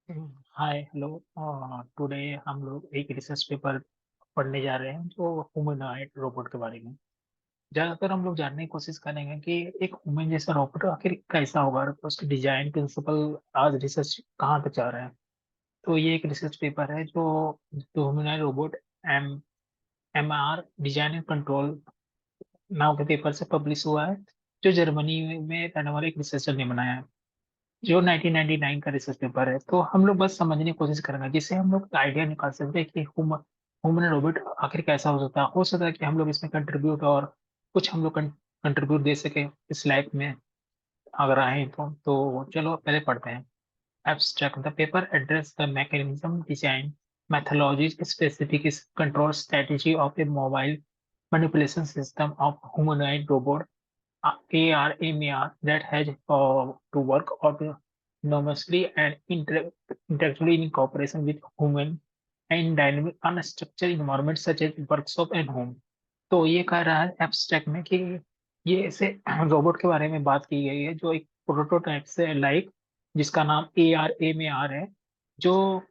Hi hello. Today हम लोग एक रिसर्च पेपर पढ़ने जा रहे हैं जो ह्यूमनॉइड रोबोट के बारे में। ज़्यादातर हम लोग जानने की कोशिश करेंगे कि एक ह्यूमन जैसा रोबोट आखिर कैसा होगा और उसकी डिजाइन प्रिंसिपल आज रिसर्च कहाँ तक जा रहा है। तो ये एक रिसर्च पेपर है जो humanoid robot M M R design and control नाम के पेपर से पब्लिश हुआ है, जो जर्मनी में रहने वाले एक रिसर्चर ने बनाया है। जो 1999 का रिसर्च पेपर है, तो हम लोग बस समझने की कोशिश करेंगे जिससे हम लोग आइडिया निकाल सकते हैं कि ह्यूमन रोबोट आखिर कैसा हो सकता है कि हम लोग इसमें कंट्रीब्यूट और कुछ हम लोग कंट्रीब्यूट दे सके इस लाइफ में, अगर आए तो चलो पहले पढ़ते हैं। Abstract the paper address the mechanism design methodologies specific is control strategy of a mobile manipulation system of humanoid robot ARMAR that has to work autonomously and interactively in cooperation with human and dynamic unstructured environments such as workshop and home। तो ये कह रहा है abstract में कि ये ऐसे robot के बारे में बात की गई है जो एक प्रोटोटाइप से लाइक, जिसका नाम ARMAR है, जो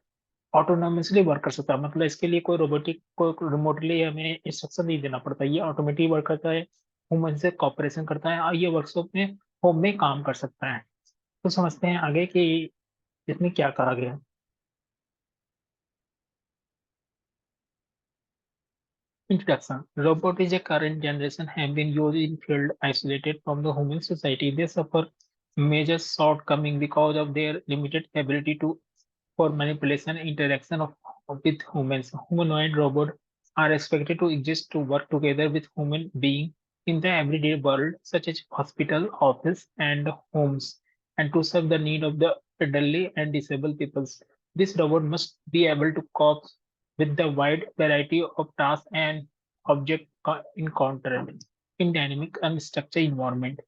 ऑटोनोमसली वर्क कर सकता है। मतलब इसके लिए कोई रोबोटिक को रिमोटली हमें इंस्ट्रक्शन नहीं देना पड़ता, ये ऑटोमेटिक वर्क करता है, ह्यूमन से कॉपरेशन करता है और ये वर्कशॉप में होम में काम कर सकता है। तो समझते हैं आगे कि इसमें क्या कहा गया है। Introduction. Robot is a current generation have been used in field isolated from the human society. They suffer major shortcoming because of their limited ability to for manipulation and interaction with humans. Humanoid robots are expected to exist to work together with human beings in the everyday world, such as hospital, office, and homes, and to serve the need of the elderly and disabled peoples. This robot must be able to cope with the wide variety of tasks and objects encountered in dynamic and structured environment.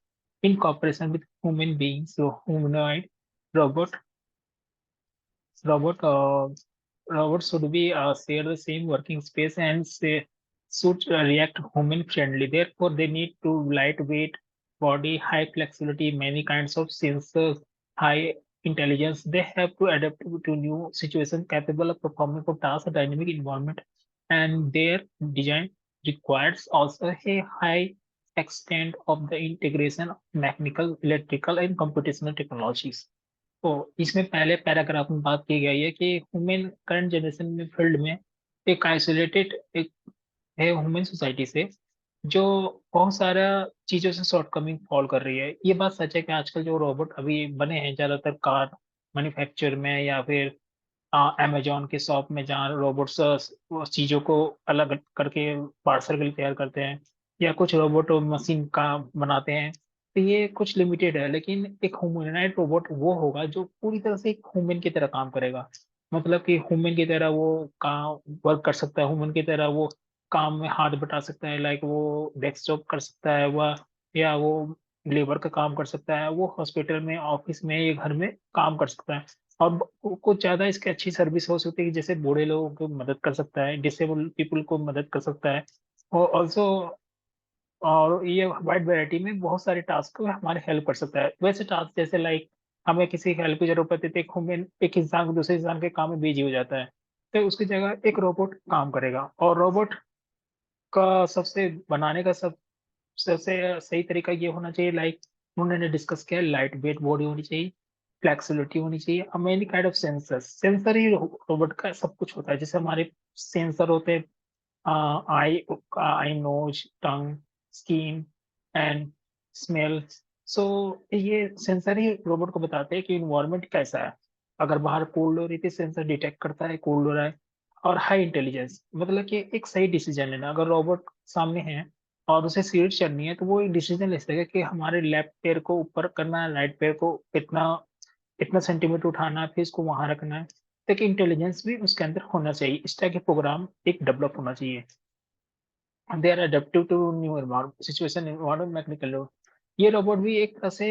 In cooperation with human beings, so humanoid robot Robert, Robert should be share the same working space and should react human friendly. Therefore, they need to lightweight body, high flexibility, many kinds of sensors, high intelligence. They have to adapt to new situations, capable of performing for tasks, dynamic environment, and their design requires also a high extent of the integration of mechanical, electrical, and computational technologies। तो इसमें पहले paragraph में बात की गई है कि human current generation में फील्ड में एक आइसोलेटेड एक है ह्यूमन सोसाइटी से, जो बहुत सारा चीजों से शॉर्टकमिंग फॉल कर रही है। ये बात सच है कि आजकल जो रोबोट अभी बने हैं ज्यादातर कार मैन्युफैक्चर में या फिर अमेजोन के शॉप में, जहाँ रोबोट्स चीजों को अलग करके पार्सल के लिए तैयार करते हैं, या कुछ रोबोट मशीन का बनाते हैं। तो ये कुछ लिमिटेड है, लेकिन एक ह्यूमनॉइड रोबोट वो होगा जो पूरी तरह से एक ह्यूमन की तरह काम करेगा। मतलब कि ह्यूमन की तरह वो काम वर्क कर सकता है, ह्यूमन की तरह वो काम में हाथ बटा सकता है, लाइक वो डेस्क जॉब कर सकता है वह, या वो लेबर का काम कर सकता है, वो हॉस्पिटल में, ऑफिस में, या घर में काम कर सकता है। और कुछ ज्यादा इसकी अच्छी सर्विस हो सकती है कि जैसे बूढ़े लोगों को मदद कर सकता है, डिसेबल पीपल को मदद कर सकता है, और ऑल्सो और ये वाइड वैरायटी में बहुत सारे टास्क को हमारे हेल्प कर सकता है। वैसे टास्क जैसे लाइक हमें किसी हेल्प की जरूरत पड़ती है तो एक ह्यूमन एक इंसान को दूसरे इंसान के काम में बिजी हो जाता है, तो उसकी जगह एक रोबोट काम करेगा। और रोबोट का सबसे बनाने का सबसे सही तरीका ये होना चाहिए, लाइक उन्होंने डिस्कस किया, लाइट वेट बॉडी होनी चाहिए, फ्लेक्सिबिलिटी होनी चाहिए, और many kind of sensor sensor he robot का सब कुछ होता है। जैसे हमारे सेंसर होते हैं eye eye nose tongue skin and smell. So ये सेंसर ही रोबोट को बताते हैं कि इन्वायरमेंट कैसा है। अगर बाहर कोल्ड हो रही थी, सेंसर डिटेक्ट करता है कोल्ड हो रहा है। और हाई इंटेलिजेंस मतलब कि एक सही डिसीजन लेना, अगर रोबोट सामने है और उसे सीट चढ़नी है तो वो एक डिसीजन ले सकेगा कि हमारे लेफ्ट पैर को ऊपर करना है, राइट पैर को इतना इतना सेंटीमीटर उठाना है, फिर इसको वहां रखना है। तो एक इंटेलिजेंस भी उसके अंदर होना चाहिए, इस तरह के प्रोग्राम एक डेवलप होना चाहिए। They are adaptive to new situation environment mechanical. ये रोबोट भी एक तरह से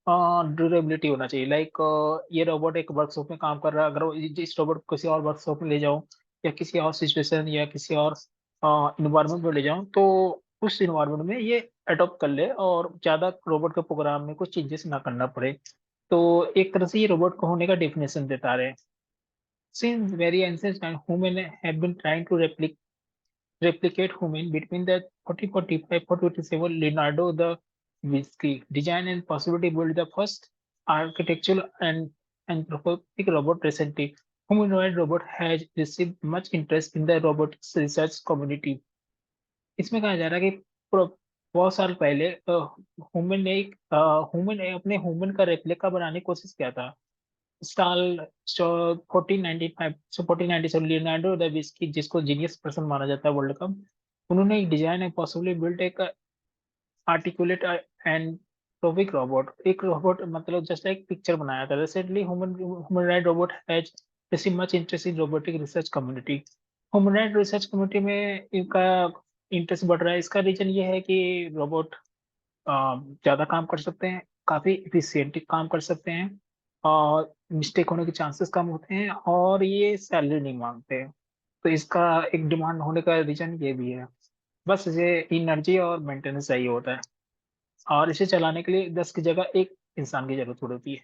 ड्यूरेबिलिटी होना चाहिए, लाइक ये रोबोट एक वर्कशॉप में काम कर रहा है, अगर इस रोबोट को किसी और वर्कशॉप में ले जाऊं, या किसी और सिचुएशन या किसी और इन्वायरमेंट में ले जाऊं, तो उस इन्वायरमेंट में ये अडॉप्ट कर ले और ज्यादा रोबोट के प्रोग्राम में कुछ चेंजेस ना करना पड़े। तो एक तरह से ये रोबोट को होने का डेफिनेशन देता रहे। Since very ancient time, humans have been trying to replicate human between the 4045 427 Leonardo da Vinci design and possibility built the first architectural and anthropomorphic robot recently. Humanoid robot has received much interest in the robotics research community. इसमें कहा जा रहा है कि बहुत साल पहले human ने अपने ह्यूमन का रेप्लिका बनाने की कोशिश किया था। साल 1495 से 1497 लियोनार्डो दा विंची, जिसको जीनियस पर्सन माना जाता है वर्ल्ड का, उन्होंने एक डिजाइन है पॉसिबली बिल्ट एक आर्टिकुलेट एंड रोबिक रोबोट, एक रोबोट मतलब जस्ट एक पिक्चर बनाया था। Recently humanoid robot has receive much interest in robotic research community. Humanoid research community में इनका इंटरेस्ट बढ़ रहा है। इसका रीजन ये है कि रोबोट ज्यादा काम कर सकते हैं, काफी इफिशियंट काम कर सकते हैं, और मिस्टेक होने के चांसेस कम होते हैं, और ये सैलरी नहीं मांगते हैं। तो इसका एक डिमांड होने का रीजन ये भी है। बस इसे एनर्जी और मेंटेनेंस चाहिए होता है, और इसे चलाने के लिए 10 की जगह एक इंसान की जरूरत होती है।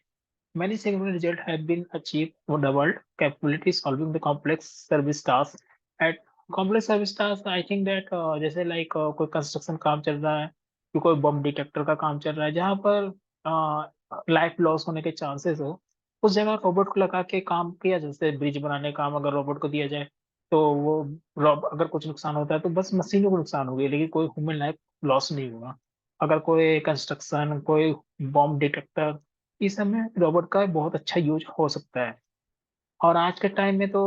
Many significant results have been achieved for the world capability solving the complex service tasks. At complex service tasks, I think that जैसे लाइक कोई कंस्ट्रक्शन काम चल रहा है, कोई बम डिटेक्टर का काम चल रहा है, जहाँ पर लाइफ लॉस होने के चांसेस हो, उस जगह रोबोट को लगा के काम किया, जैसे ब्रिज बनाने का काम अगर रोबोट को दिया जाए, तो वो अगर कुछ नुकसान होता है तो बस मशीनों को नुकसान होगी, लेकिन कोई ह्यूमन लाइफ लॉस नहीं होगा। अगर कोई कंस्ट्रक्शन, कोई बॉम्ब डिटेक्टर, इस समय रोबोट का बहुत अच्छा यूज हो सकता है। और आज के टाइम में तो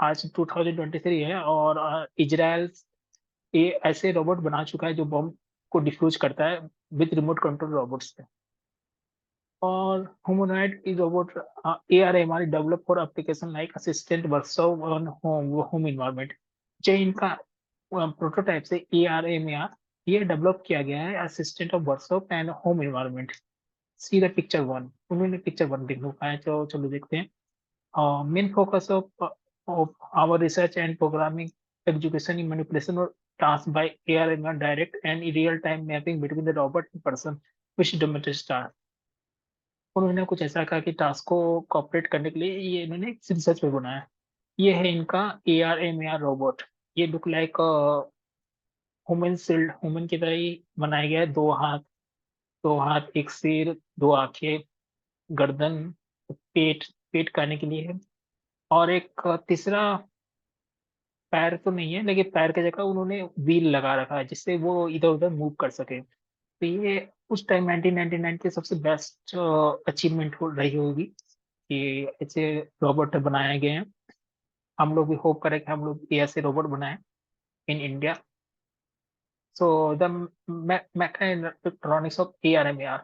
आज 2023 है, और इजराइल ये ऐसे रोबोट बना चुका है जो बम को डिफ्यूज करता है विद रिमोट कंट्रोल रोबोट्स। और ह्यूमनॉइड की robot ARMR develop for application like assistant workshop on home environment. जो इनका प्रोटोटाइप से ARMR ये डेवलप किया गया है assistant of workshop and home environment. See the picture one, उन्होंने पिक्चर वन दिखा है, तो चलो देखते हैं। Main focus of our research and programming education in manipulation or task by AR/MR direct and real-time mapping between the robot and person which demonstrates task। उन्होंने कुछ ऐसा कहा कि टास्क को कॉपरेट करने के लिए ये इन्होंने रिसर्च पे बनाया। ये है इनका AR/MR रोबोट। ये look like human shield, human की तरह ही बनाया गया है। दो हाथ, एक सिर, दो आंखें, गर्दन, पेट, पेट खाने के लिए है, और एक तीसरा पैर तो नहीं है, लेकिन पैर की जगह उन्होंने व्हील लगा रखा है जिससे वो इधर उधर मूव कर सके। तो ये उस टाइम 1999 की सबसे बेस्ट अचीवमेंट हो रही होगी कि ऐसे रोबोट बनाए गए हैं। हम लोग भी होप करें कि हम लोग ये ऐसे रोबोट बनाएं in India. So the mecha electronics of ARMAR।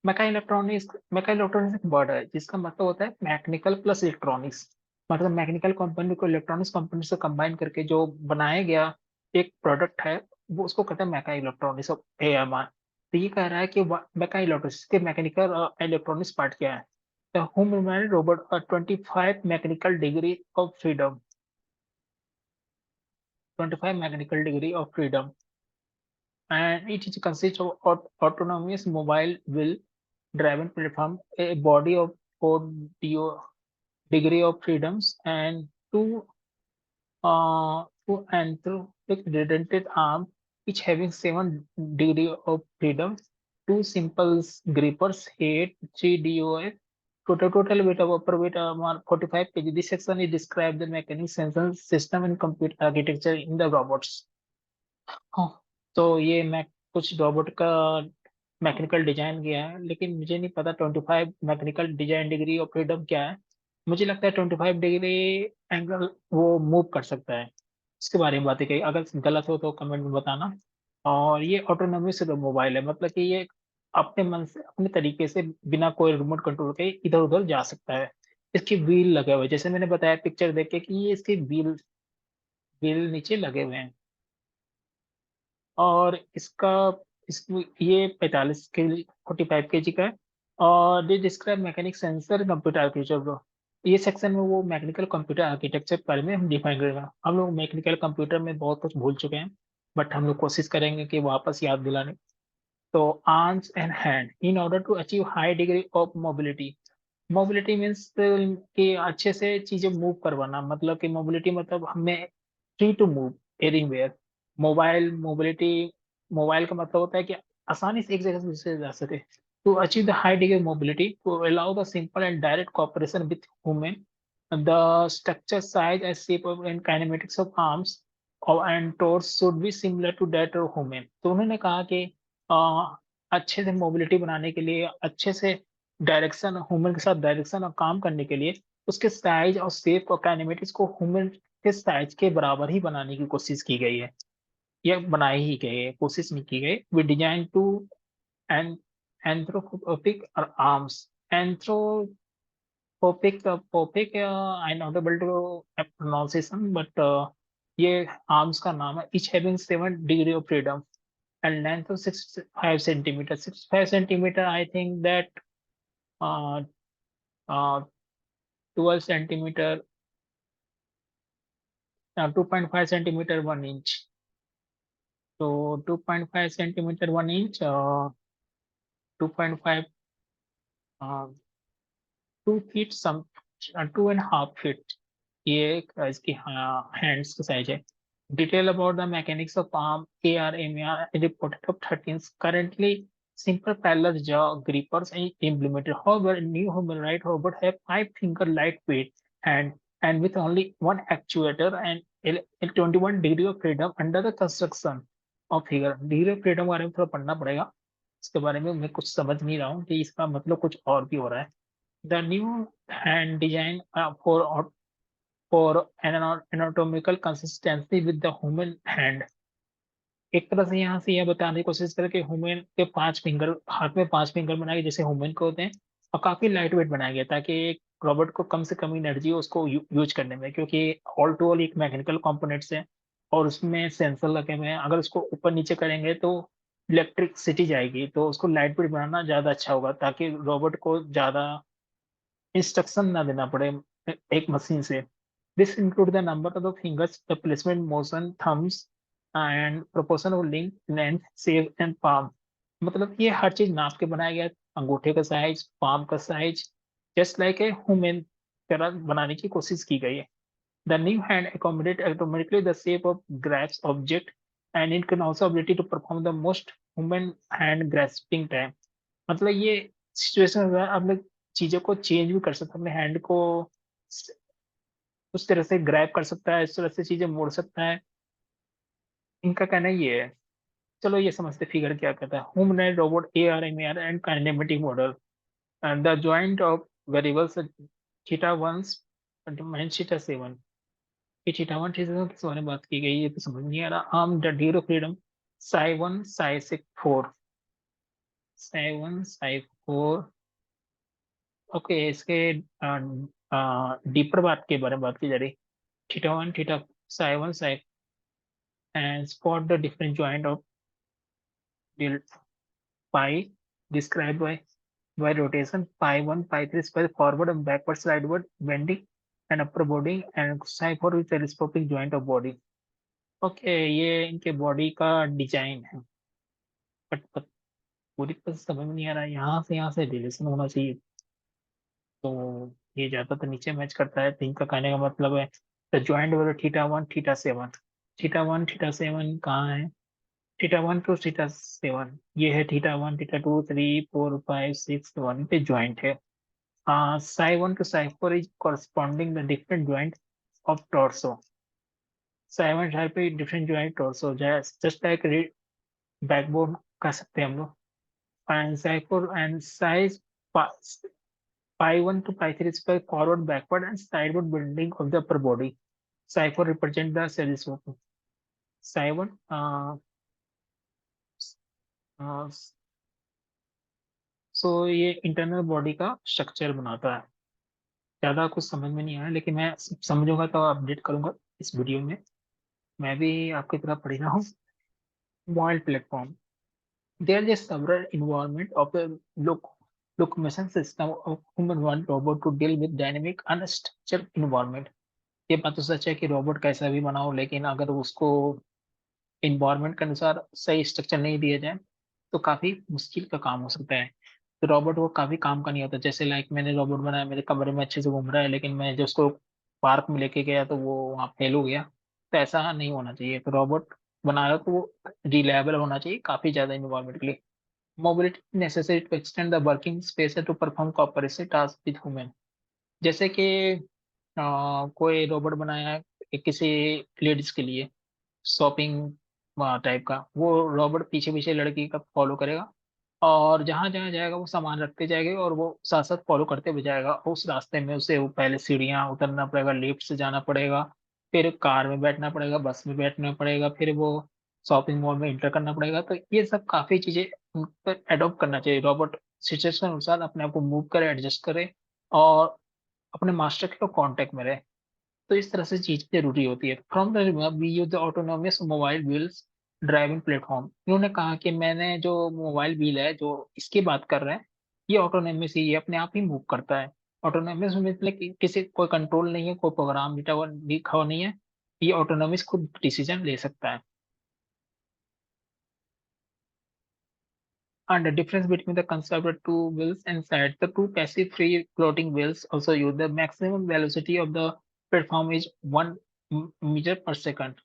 Mecha electronics एक वर्ड है जिसका मतलब होता है मैकेनिकल प्लस इलेक्ट्रॉनिक्स। मतलब मैकेनिकल कंपनी को इलेक्ट्रॉनिक्स कंपनी से कंबाइन करके जो बनाया गया एक प्रोडक्ट है, वो उसको कहते हैं मैका इलेक्ट्रॉनिक्स ऑफ AMR। तो ये कह रहा है कि मैका इलेक्ट्रॉनिक्स के मैकेनिकल इलेक्ट्रॉनिक्स पार्ट क्या है। The home robot 25 mechanical degree of freedom, 25 mechanical degree of freedom, and it is consists of autonomous mobile wheel driven platform, a body of 4 degree of freedoms, and two with redundant arm, each having 7 degree of freedom, two simple grippers, head, 3 DOF. Total weight of upper weight 45 kg. This section is describe the mechanics, sensor system and computer architecture in the robots। हाँ, तो ये मैं कुछ robot का mechanical design किया है, लेकिन मुझे नहीं पता 25 mechanical design degree of freedom क्या है। मुझे लगता है 25 डिग्री एंगल वो मूव कर सकता है। इसके बारे में बातें कही, अगर गलत हो तो कमेंट में बताना। और ये ऑटोनॉमी से मोबाइल है, मतलब कि ये अपने मन से अपने तरीके से बिना कोई रिमोट कंट्रोल के इधर उधर जा सकता है। इसके व्हील लगे हुए हैं, जैसे मैंने बताया पिक्चर देख के कि ये इसके व्हील व्हील नीचे लगे हुए हैं। और इसका ये 45 kg का है। और they describe mechanic sensor computer architecture bro. ये सेक्शन में वो मैकेनिकल कंप्यूटर आर्किटेक्चर के बारे में हम डिफाइन करेगा। हम लोग मैकेनिकल कंप्यूटर में बहुत कुछ भूल चुके हैं, बट हम लोग कोशिश करेंगे कि वापस याद दिलाने। तो arms and hand in order to achieve high degree of mobility. Mobility means कि अच्छे से चीजें मूव करवाना, मतलब कि मोबिलिटी मतलब हमें free to move anywhere. Mobile mobility, mobile का मतलब होता है कि आसानी से एक जगह से दूसरी जगह जा सके। To achieve the high degree mobility, to allow the simple and direct cooperation with human, the structure size and shape of and kinematics of arms and torso should be similar to that of human. तो उन्होंने कहा कि अच्छे से mobility बनाने के लिए, अच्छे से डायरेक्शन ह्यूमन के साथ डायरेक्शन और काम करने के लिए, उसके साइज और शेप और काइनेमेटिक्स को ह्यूमन के साइज के बराबर ही बनाने की कोशिश की गई है। यह बनाई ही गई है, कोशिश नहीं की गई। We design two an anthropomorphic और arms. Anthropomorphic I not able to pronunciation, but ये आर्म्स का नाम है। Each having 7 degree of freedom and length of 65 centimeters. 65 centimeter, I think that uh, 12 centimeter, 2.5 centimeter 1 inch. So 2.5 centimeter 1 inch, 2.5, uh, 2 feet, some 2.5 feet. ये इसकी hands का size है। Detail about the mechanics of arm AR reported of 13 currently simple parallel jaw grippers implemented. However, new human right robot have 5 finger lightweight hand and with only one actuator and 21 degree of freedom under the construction of figure. Degree of freedom के बारे में थोड़ा पढ़ना पड़ेगा, इसके बारे में मैं कुछ समझ नहीं रहा हूँ कि इसका मतलब कुछ और भी हो रहा है। The new hand design for an anatomical consistency with the human hand। एक तरह से यहाँ से यह बताने की कोशिश करें कि ह्यूमन के 5 फिंगर, हाथ में 5 फिंगर बनाए गए जैसे ह्यूमन को होते हैं, और काफी लाइट वेट बनाया गया ताकि एक रोबोट को कम से कम एनर्जी हो उसको यूज करने में, क्योंकि ऑल टू ऑल एक मैकेनिकल कंपोनेंट्स है और उसमें सेंसर लगे हुए हैं। अगर उसको ऊपर नीचे करेंगे तो इलेक्ट्रिसिटी जाएगी, तो उसको लाइट वेट बनाना ज्यादा अच्छा होगा ताकि रोबोट को ज्यादा इंस्ट्रक्शन ना देना पड़े एक मशीन से। This include the number of the fingers, the placement, motion, thumbs and proportion of link, length, shape and palm. मतलब ये हर चीज नाप के बनाया गया है। अंगूठे का साइज, पाम का size, just like a human तरह बनाने की कोशिश की गई है। The new hand accommodate automatically the shape of grasp object and it can also ability to perform the most human hand grasping time। मतलब ये सिचुएशन में आप लोग चीजों को चेंज भी कर सकते हैं, अपने हैंड को उस तरह से ग्रैब कर सकता है, इस तरह से चीजें मोड़ सकता है। इनका कहना ये है। चलो ये समझते फिगर क्या कहता है। Humanoid robot AR, MER and kinematic model and the joint of variables theta ones minus theta seven. ये थीटा वन थीटा सेवन किस बारे में बात की गई ये तो समझ नहीं आ रहा। Arm the degree of freedom Sai 1 Sai 4, Sai 1 Sai 4। Okay, इसके डीपर बात के बारे में बात की जा रही। Theta 1 theta Sai 1 Sai and spot the different joint of the pi described by rotation pi 1 pi 3 is by forward and backward sideward bending and upper body and psi 4 with telescopic joint of body। Okay, ये इनके body का design है, but पूरी तरह से समझ में नहीं आ रहा। यहाँ से रिलेशन होना चाहिए, तो ये ज्यादा तो नीचे मैच करता है। तो इनका कहने का मतलब है द ज्वाइंट वाला थीटा 1 थीटा 7। थीटा 1 थीटा 7 कहाँ है? थीटा 1 टू थीटा 7 ये है। थीटा 1 थीटा 2 3 4 5 6 1 पे ज्वाइंट है। Psi 1 to psi 4 is corresponding the different joint of torso. Psi 1 psi पे different joint torso just like backbone कह सकते हैं हम लोग। And psi 4 and psi pi 1 to pi 3 is by forward, backward, and sideward bending of the upper body. Psi 4 represent the telescope. Psi 1 uh, सो ये internal body का structure बनाता है। ज्यादा कुछ समझ में नहीं आया, लेकिन मैं समझूंगा तो अपडेट करूंगा इस वीडियो में। मैं भी आपकी तरह पढ़ी रहा हूँ। Mobile platform, there is several involvement of the locomotion system of human one robot to deal with dynamic unstructured environment। ये बात तो सच है कि रोबोट कैसा भी बनाओ, लेकिन अगर उसको इन्वायरमेंट के अनुसार सही स्ट्रक्चर नहीं दिया जाए तो काफी मुश्किल का काम हो सकता है। तो रोबोट वो काफी काम का नहीं होता। जैसे लाइक मैंने रोबोट बनाया, मेरे कमरे में अच्छे से घूम रहा है, लेकिन मैं जो उसको पार्क में लेके गया तो वो वहाँ फेल हो गया। तो ऐसा नहीं होना चाहिए। तो रोबोट बना रहा तो वो रिलायबल होना चाहिए काफी ज्यादा इन्वायरमेंट के लिए। Mobility necessary to extend the working space to perform cooperative task with human. जैसे कि कोई रोबोट बनाया है किसी लेडीज के लिए, शॉपिंग टाइप का, वो रोबोट पीछे पीछे लड़की का फॉलो करेगा, और जहां जहां जाएगा वो सामान रखते जाएगा और वो साथ साथ फॉलो करते हुए जाएगा। उस रास्ते में उसे वो पहले सीढ़ियां उतरना पड़ेगा, लिफ्ट से जाना पड़ेगा, फिर कार में बैठना पड़ेगा, बस में बैठना पड़ेगा, फिर वो शॉपिंग मॉल में इंटर करना पड़ेगा। तो ये सब काफी चीजें उन पर एडॉप्ट करना चाहिए। रोबोट सिचुएशन के अनुसार अपने आप को मूव करे, एडजस्ट करे, और अपने मास्टर के कांटेक्ट में रहे। तो इस तरह से चीज जरूरी होती है। From the we use the autonomous mobile wheels driving platform. इन्होंने कहा कि मैंने जो मोबाइल व्हील है जो इसकी बात कर रहे हैं, ये ऑटोनोमस ही, ये अपने आप ही मूव करता है। ऑटोनोमस मतलब कि किसी कोई कंट्रोल नहीं है, कोई प्रोग्राम लिखा हुआ नहीं है, ये ऑटोनोमस खुद डिसीजन ले सकता है। And the difference between the constructed two wheels and sides, the two passive free floating wheels also use the maximum velocity of the platform is 1 meter per second।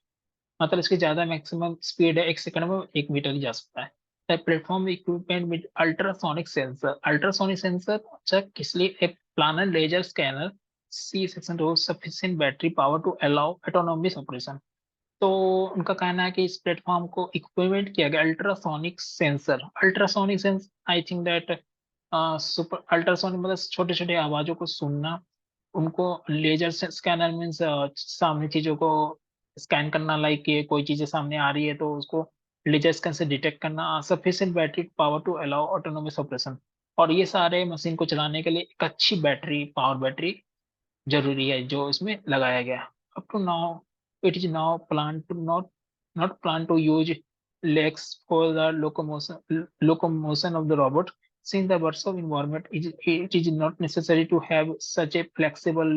मतलब इसकी ज्यादा मैक्सिमम स्पीड है, 1 second में 1 metre ही जा सकता है। The platform equipment with ultrasonic sensor. Ultrasonic sensor अच्छा किस लिए? A planar laser scanner C section sufficient battery power to allow autonomous operation. तो उनका कहना है कि इस प्लेटफॉर्म को इक्विपमेंट किया गया ultrasonic sensor. Ultrasonic sense I think that super ultrasonic मतलब छोटे छोटे आवाजों को सुनना, उनको लेजर स्कैनर मीन्स सामने चीजों को स्कैन करना, लाइक ये कोई चीजें सामने आ रही है तो उसको लेजर स्कैन से डिटेक्ट करना, sufficient battery power to allow autonomous operation. और ये सारे मशीन को चलाने के लिए एक अच्छी बैटरी, पावर बैटरी जरूरी है, जो इसमें लगाया गया है। Up to now it is now plan to not plan to use legs for the locomotion of the robot. Since the workshop environment it is not necessary to have such a flexible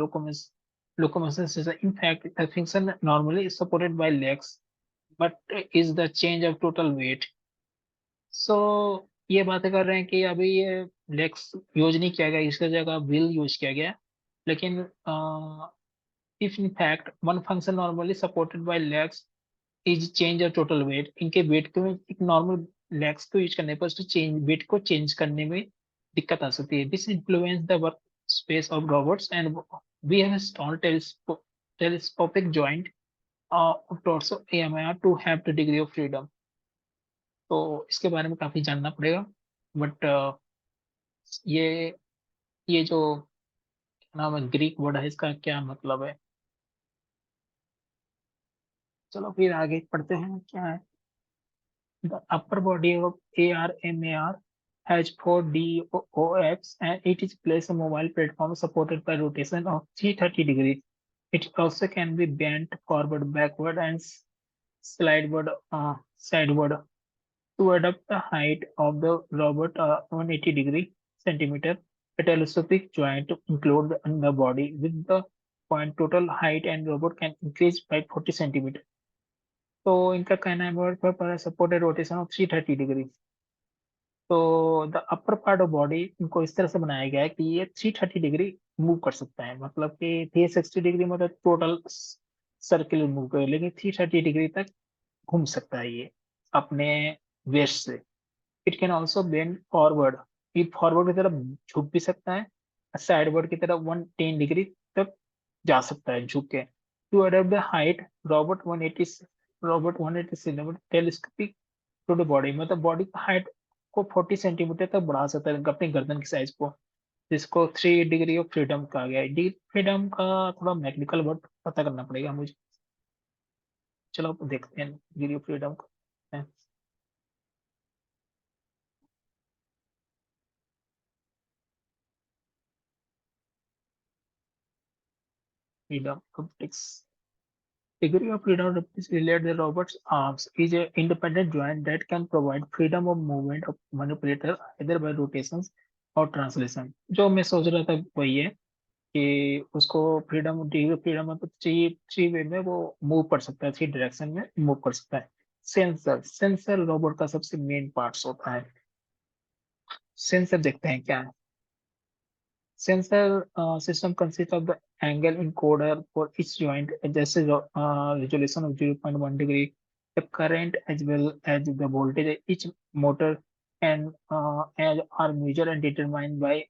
locomotion system. In fact, the function normally is supported by legs, but is the change of total weight. सो ये बातें कर रहे हैं कि अभी ये legs use नहीं किया गया, इसकी जगह व्हील यूज किया गया। लेकिन if in fact one function normally supported by legs is change of total weight, इनके वेट को एक नॉर्मल लेग्स को यूज करने पर उसको चेंज वेट को चेंज करने में दिक्कत आ सकती है। This influence the work space of robots and we have installed telescopic joint torso AMR to have the degree of freedom। तो इसके बारे में काफी जानना पड़ेगा। बट ये ये जो नाम है, ग्रीक वर्ड है, इसका क्या मतलब है? चलो फिर आगे पढ़ते हैं क्या है। The upper body of ARMAR has 4 DOX and it is placed on mobile platform supported by rotation of 330 degrees. It also can be bent forward, backward, and sideward to adapt the height of the robot 180 degree centimeter. A telescopic joint to include in the body with the point total height and robot can increase by 40 centimeter। तो इनका कहना है board पर supported rotation of 330 degree. तो the upper part of body इनको इस तरह से बनाया गया है कि ये 330 डिग्री मूव कर सकता है। मतलब कि 360 डिग्री मतलब टोटल सर्किल मूव करे, लेकिन 330 डिग्री तक घूम सकता है ये अपने वेस्ट से। It can also bend forward, ये फॉरवर्ड की तरफ झुक भी सकता है, साइडवर्ड की तरफ 110 डिग्री तक जा सकता है झुक के। To adopt the height, Robert 180 centimeter telescopic to the body, मतलब बॉडी की हाइट को 40 सेंटीमीटर तक बढ़ा सकता है अपनी गर्दन की साइज को, जिसको 3 डिग्री ऑफ फ्रीडम कहा गया है। डिग्री फ्रीडम का थोड़ा मैकेनिकल वर्ड पता करना पड़ेगा मुझे। चलो अब देखते हैं डिग्री ऑफ फ्रीडम का। Freedom degree of freedom is related to Robert's arms is an independent joint that can provide freedom of movement of manipulator either by rotations और ट्रांसलेशन। जो मैं सोच रहा था वही है कि उसको फ्रीडम, डिग्री फ्रीडम मतलब थ्री थ्री वे में वो मूव कर सकता है, 3 डायरेक्शन में मूव कर सकता है। सेंसर सेंसर रोबोट का सबसे मेन पार्ट्स होता है। सेंसर देखते हैं क्या है। Sensor system consists of the angle encoder for each joint, adjusts resolution of 0.1 degree, the current as well as the voltage. Each motor and are measured and determined by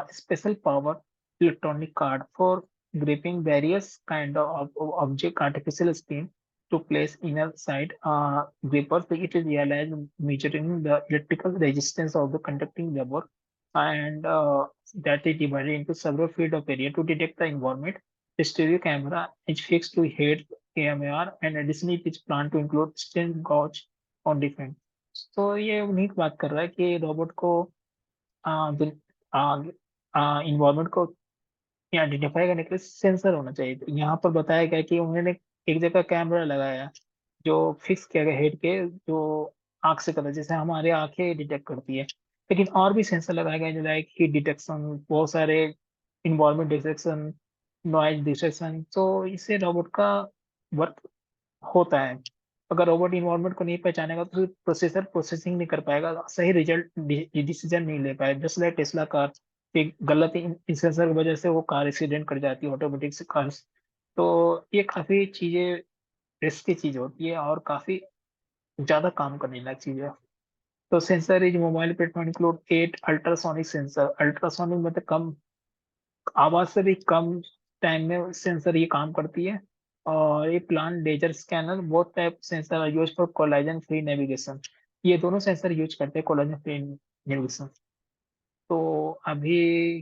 special power electronic card for gripping various kind of object artificial skin to place inner side grippers. It is realized measuring the electrical resistance of the conducting rubber and that is divided into several field of area to detect the environment. The stereo camera is fixed to head AMR and additionally it is planned to include stent gauge on different. तो ये उन्हीं की बात कर रहा है कि robot को इन्वायरमेंट को आइडेंटिफाई करने के लिए सेंसर होना चाहिए। तो यहाँ पर बताया गया कि उन्होंने एक जगह कैमरा लगाया जो फिक्स किया गया हेड के जो आंख से करता है, जैसे हमारे आंखें डिटेक्ट करती है। लेकिन और भी सेंसर लगाए गए जो लाइक हीट डिटेक्शन, बहुत सारे इन्वायरमेंट डिटेक्शन, नॉइज डिटेक्शन। तो इससे रोबोट का वर्क होता है। अगर रोबोट इन्वायरमेंट को नहीं पहचानेगा तो प्रोसेसर प्रोसेसिंग नहीं कर पाएगा, सही रिजल्ट डिसीजन नहीं ले पाएगा। जस्ट लाइक टेस्ला कार, एक गलत सेंसर की वजह से वो कार एक्सीडेंट कर जाती है, ऑटोमेटिक से कार। तो ये काफी चीजें रिस्की चीज होती है और काफी ज्यादा काम करने लायक चीज है। तो sensor is mobile platform include 8 ultrasonic sensor. Ultrasonic मतलब कम आवाज से भी कम टाइम में सेंसर ये काम करती है। और ये plant laser scanner, both type sensor are use for collision free navigation. ये दोनों सेंसर यूज करते हैं कोलाजन फ्री नेविगेशन। तो अभी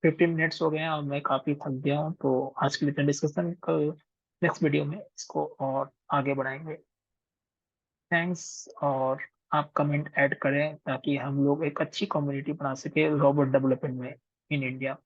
15 मिनट्स हो गए हैं और मैं काफी थक गया हूँ, तो आज के लिए डिस्कशन कल नेक्स्ट वीडियो में इसको और आगे बढ़ाएंगे। थैंक्स। और आप कमेंट ऐड करें ताकि हम लोग एक अच्छी कम्युनिटी बना सके रोबोट डेवलपमेंट में इन इंडिया।